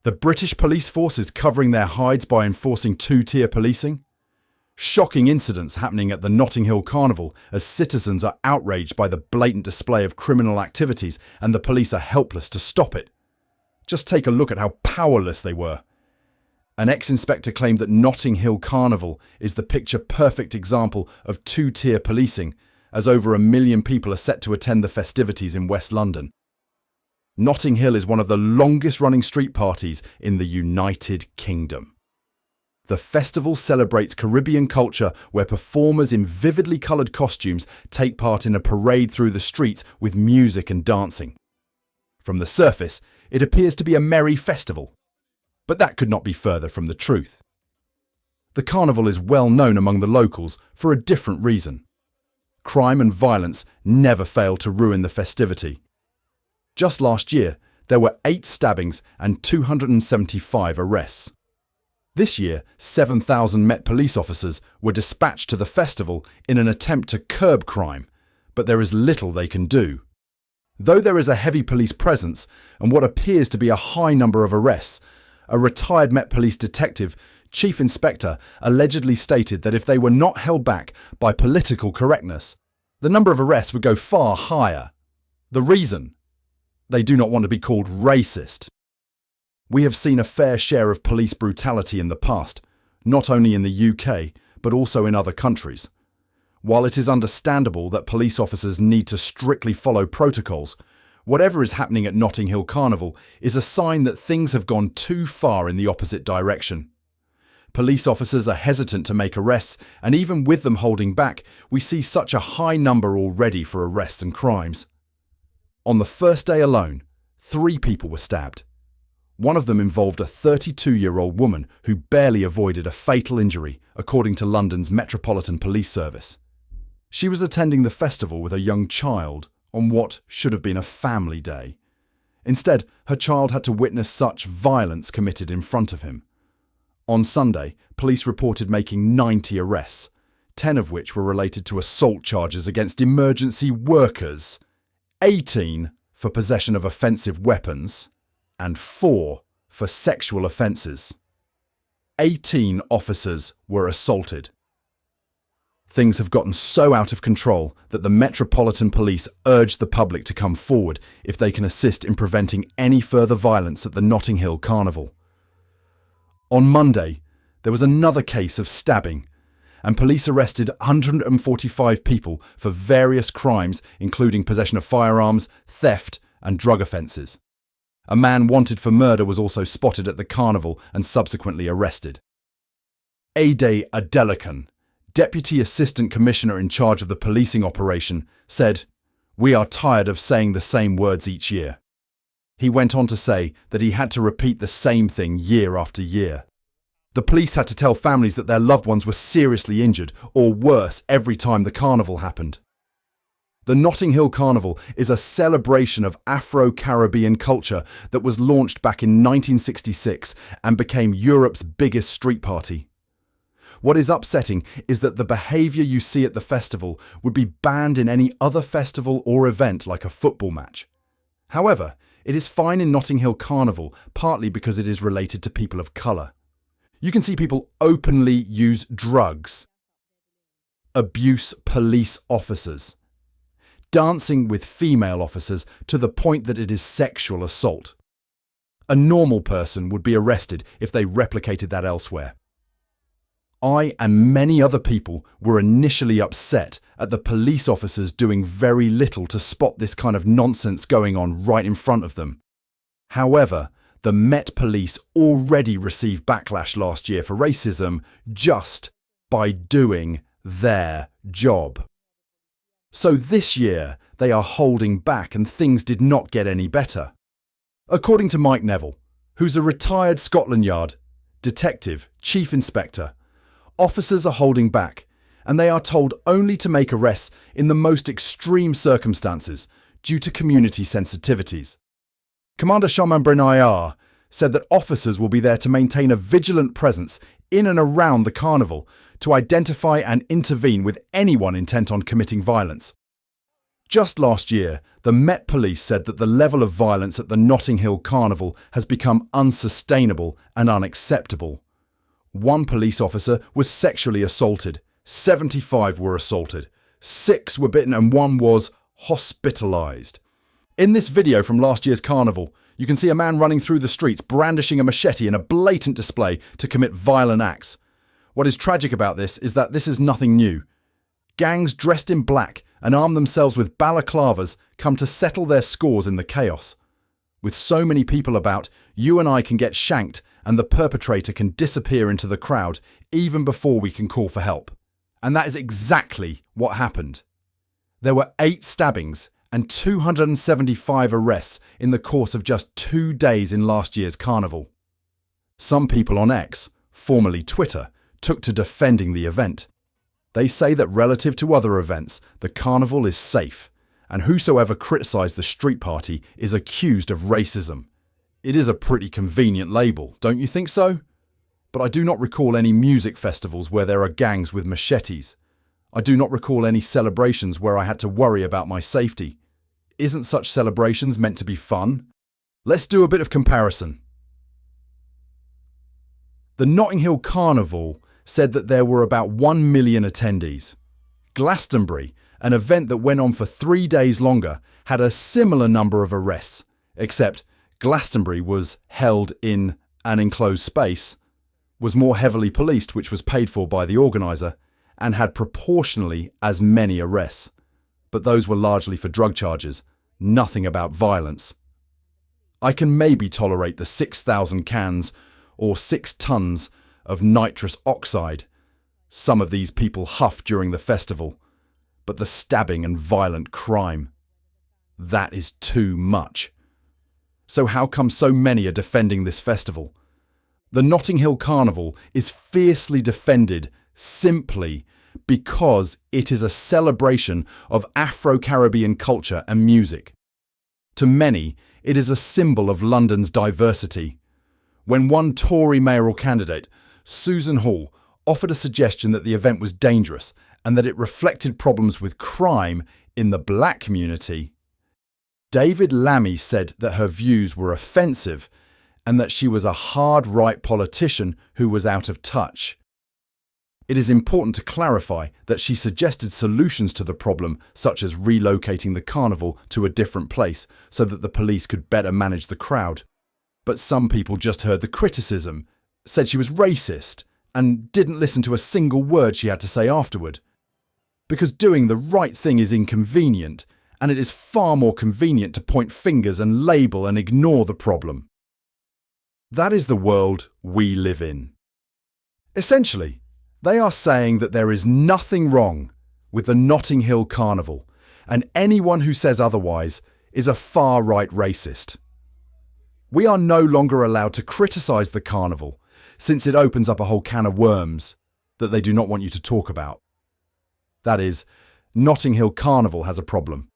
The British police force is covering their hides by enforcing two-tier policing. Shocking incidents happening at the Notting Hill Carnival as citizens are outraged by the blatant display of criminal activities and the police are helpless to stop it. Just take a look at how powerless they were. An ex-inspector claimed that Notting Hill Carnival is the picture-perfect example of two-tier policing, as over 1 million people are set to attend the festivities in West London. Notting Hill is one of the longest-running street parties in the United Kingdom. The festival celebrates Caribbean culture where performers in vividly coloured costumes take part in a parade through the streets with music and dancing. From the surface, it appears to be a merry festival, but that could not be further from the truth. The carnival is well known among the locals for a different reason. Crime and violence never fail to ruin the festivity. Just last year, there were 8 stabbings and 275 arrests. This year, 7,000 Met police officers were dispatched to the festival in an attempt to curb crime, but there is little they can do. Though there is a heavy police presence and what appears to be a high number of arrests, a retired Met Police detective, Chief Inspector, allegedly stated that if they were not held back by political correctness, the number of arrests would go far higher. The reason? They do not want to be called racist. We have seen a fair share of police brutality in the past, not only in the UK, but also in other countries. While it is understandable that police officers need to strictly follow protocols, whatever is happening at Notting Hill Carnival is a sign that things have gone too far in the opposite direction. Police officers are hesitant to make arrests, and even with them holding back, we see such a high number already for arrests and crimes. On the first day alone, 3 people were stabbed. One of them involved a 32-year-old woman who barely avoided a fatal injury, according to London's Metropolitan Police Service. She was attending the festival with a young child on what should have been a family day. Instead, her child had to witness such violence committed in front of him. On Sunday, police reported making 90 arrests, 10 of which were related to assault charges against emergency workers, 18 for possession of offensive weapons, and 4 for sexual offences. 18 officers were assaulted. Things have gotten so out of control that the Metropolitan Police urge the public to come forward if they can assist in preventing any further violence at the Notting Hill Carnival. On Monday, there was another case of stabbing, and police arrested 145 people for various crimes including possession of firearms, theft and drug offences. A man wanted for murder was also spotted at the carnival and subsequently arrested. Ade Adelican, Deputy Assistant Commissioner in charge of the policing operation, said, "We are tired of saying the same words each year." He went on to say that he had to repeat the same thing year after year. The police had to tell families that their loved ones were seriously injured or worse every time the carnival happened. The Notting Hill Carnival is a celebration of Afro-Caribbean culture that was launched back in 1966 and became Europe's biggest street party. What is upsetting is that the behaviour you see at the festival would be banned in any other festival or event like a football match. However, it is fine in Notting Hill Carnival partly because it is related to people of colour. You can see people openly use drugs, abuse police officers, dancing with female officers to the point that it is sexual assault. A normal person would be arrested if they replicated that elsewhere. I and many other people were initially upset at the police officers doing very little to spot this kind of nonsense going on right in front of them. However, the Met Police already received backlash last year for racism just by doing their job. So this year, they are holding back and things did not get any better. According to Mike Neville, who's a retired Scotland Yard detective, chief inspector, officers are holding back and they are told only to make arrests in the most extreme circumstances due to community sensitivities. Commander Shaman Brenayar said that officers will be there to maintain a vigilant presence in and around the carnival to identify and intervene with anyone intent on committing violence. Just last year, the Met Police said that the level of violence at the Notting Hill Carnival has become unsustainable and unacceptable. One police officer was sexually assaulted, 75 were assaulted, 6 were bitten and 1 was hospitalised. In this video from last year's carnival, you can see a man running through the streets brandishing a machete in a blatant display to commit violent acts. What is tragic about this is that this is nothing new. Gangs dressed in black and arm themselves with balaclavas come to settle their scores in the chaos. With so many people about, you and I can get shanked and the perpetrator can disappear into the crowd even before we can call for help. And that is exactly what happened. There were 8 stabbings and 275 arrests in the course of just 2 days in last year's carnival. Some people on X, formerly Twitter, took to defending the event. They say that relative to other events, the carnival is safe, and whosoever criticised the street party is accused of racism. It is a pretty convenient label, don't you think so? But I do not recall any music festivals where there are gangs with machetes. I do not recall any celebrations where I had to worry about my safety. Isn't such celebrations meant to be fun? Let's do a bit of comparison. The Notting Hill Carnival said that there were about 1 million attendees. Glastonbury, an event that went on for 3 days longer, had a similar number of arrests, except Glastonbury was held in an enclosed space, was more heavily policed, which was paid for by the organiser, and had proportionally as many arrests. But those were largely for drug charges, nothing about violence. I can maybe tolerate the 6,000 cans or 6 tons of nitrous oxide some of these people huff during the festival, but the stabbing and violent crime, that is too much. So how come so many are defending this festival? The Notting Hill Carnival is fiercely defended simply because it is a celebration of Afro-Caribbean culture and music. To many, it is a symbol of London's diversity. When one Tory mayoral candidate, Susan Hall, offered a suggestion that the event was dangerous and that it reflected problems with crime in the black community, David Lammy said that her views were offensive and that she was a hard-right politician who was out of touch. It is important to clarify that she suggested solutions to the problem, such as relocating the carnival to a different place so that the police could better manage the crowd. But some people just heard the criticism, said she was racist, and didn't listen to a single word she had to say afterward. Because doing the right thing is inconvenient, and it is far more convenient to point fingers and label and ignore the problem. That is the world we live in. Essentially, they are saying that there is nothing wrong with the Notting Hill Carnival, and anyone who says otherwise is a far-right racist. We are no longer allowed to criticise the carnival, since it opens up a whole can of worms that they do not want you to talk about. That is, Notting Hill Carnival has a problem.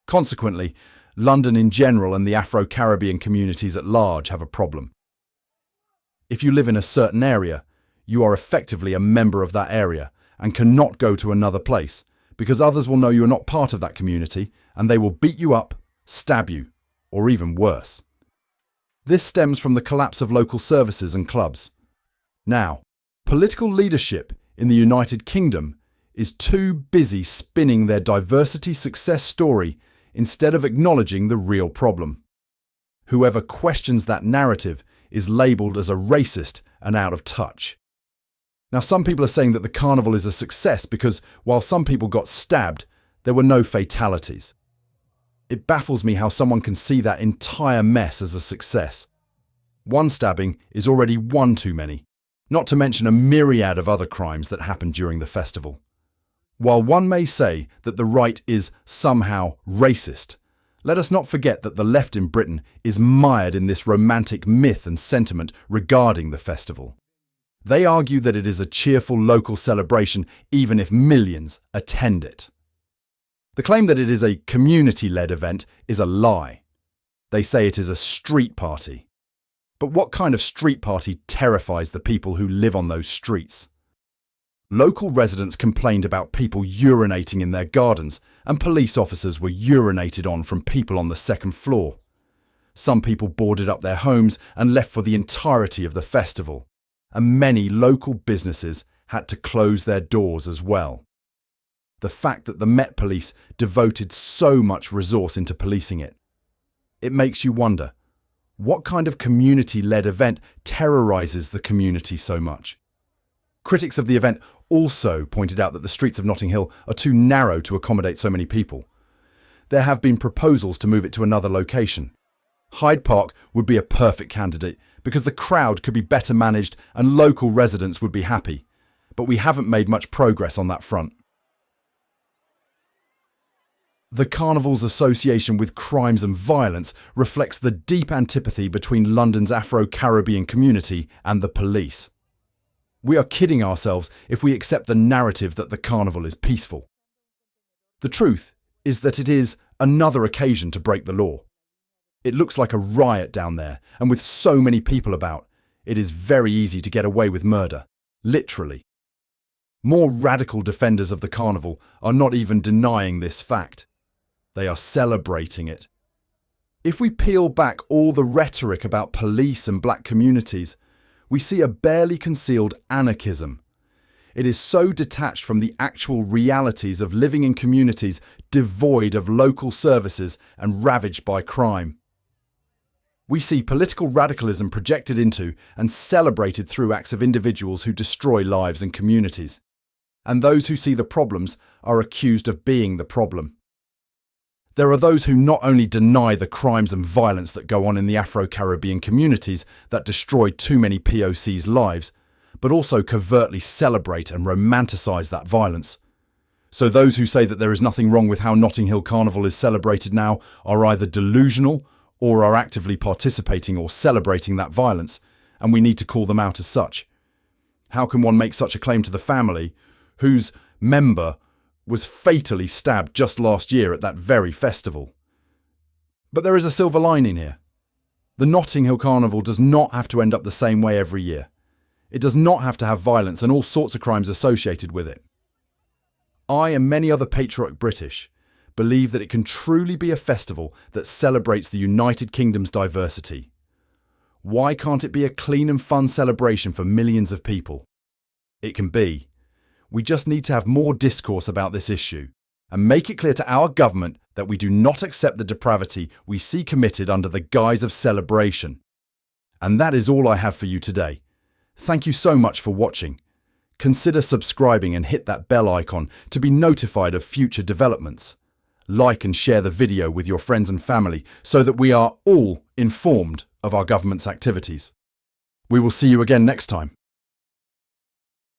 Consequently, London in general and the Afro-Caribbean communities at large have a problem. If you live in a certain area, you are effectively a member of that area and cannot go to another place because others will know you are not part of that community and they will beat you up, stab you, or even worse. This stems from the collapse of local services and clubs. Now, political leadership in the United Kingdom is too busy spinning their diversity success story instead of acknowledging the real problem. Whoever questions that narrative is labelled as a racist and out of touch. Now, some people are saying that the carnival is a success because while some people got stabbed, there were no fatalities. It baffles me how someone can see that entire mess as a success. One stabbing is already one too many, not to mention a myriad of other crimes that happened during the festival. While one may say that the right is somehow racist, let us not forget that the left in Britain is mired in this romantic myth and sentiment regarding the festival. They argue that it is a cheerful local celebration even if millions attend it. The claim that it is a community-led event is a lie. They say it is a street party. But what kind of street party terrifies the people who live on those streets? Local residents complained about people urinating in their gardens, and police officers were urinated on from people on the second floor. Some people boarded up their homes and left for the entirety of the festival, and many local businesses had to close their doors as well. The fact that the Met Police devoted so much resource into policing it makes you wonder, what kind of community-led event terrorizes the community so much? Critics of the event also pointed out that the streets of Notting Hill are too narrow to accommodate so many people. There have been proposals to move it to another location. Hyde Park would be a perfect candidate because the crowd could be better managed and local residents would be happy. But we haven't made much progress on that front. The Carnival's association with crimes and violence reflects the deep antipathy between London's Afro-Caribbean community and the police. We are kidding ourselves if we accept the narrative that the Carnival is peaceful. The truth is that it is another occasion to break the law. It looks like a riot down there, and with so many people about, it is very easy to get away with murder, literally. More radical defenders of the Carnival are not even denying this fact. They are celebrating it. If we peel back all the rhetoric about police and black communities, we see a barely concealed anarchism. It is so detached from the actual realities of living in communities devoid of local services and ravaged by crime. We see political radicalism projected into and celebrated through acts of individuals who destroy lives and communities. And those who see the problems are accused of being the problem. There are those who not only deny the crimes and violence that go on in the Afro-Caribbean communities that destroy too many POCs' lives, but also covertly celebrate and romanticise that violence. So those who say that there is nothing wrong with how Notting Hill Carnival is celebrated now are either delusional or are actively participating or celebrating that violence, and we need to call them out as such. How can one make such a claim to the family whose member was fatally stabbed just last year at that very festival? But there is a silver lining here. The Notting Hill Carnival does not have to end up the same way every year. It does not have to have violence and all sorts of crimes associated with it. I and many other patriotic British believe that it can truly be a festival that celebrates the United Kingdom's diversity. Why can't it be a clean and fun celebration for millions of people? It can be. We just need to have more discourse about this issue and make it clear to our government that we do not accept the depravity we see committed under the guise of celebration. And that is all I have for you today. Thank you so much for watching. Consider subscribing and hit that bell icon to be notified of future developments. Like and share the video with your friends and family so that we are all informed of our government's activities. We will see you again next time.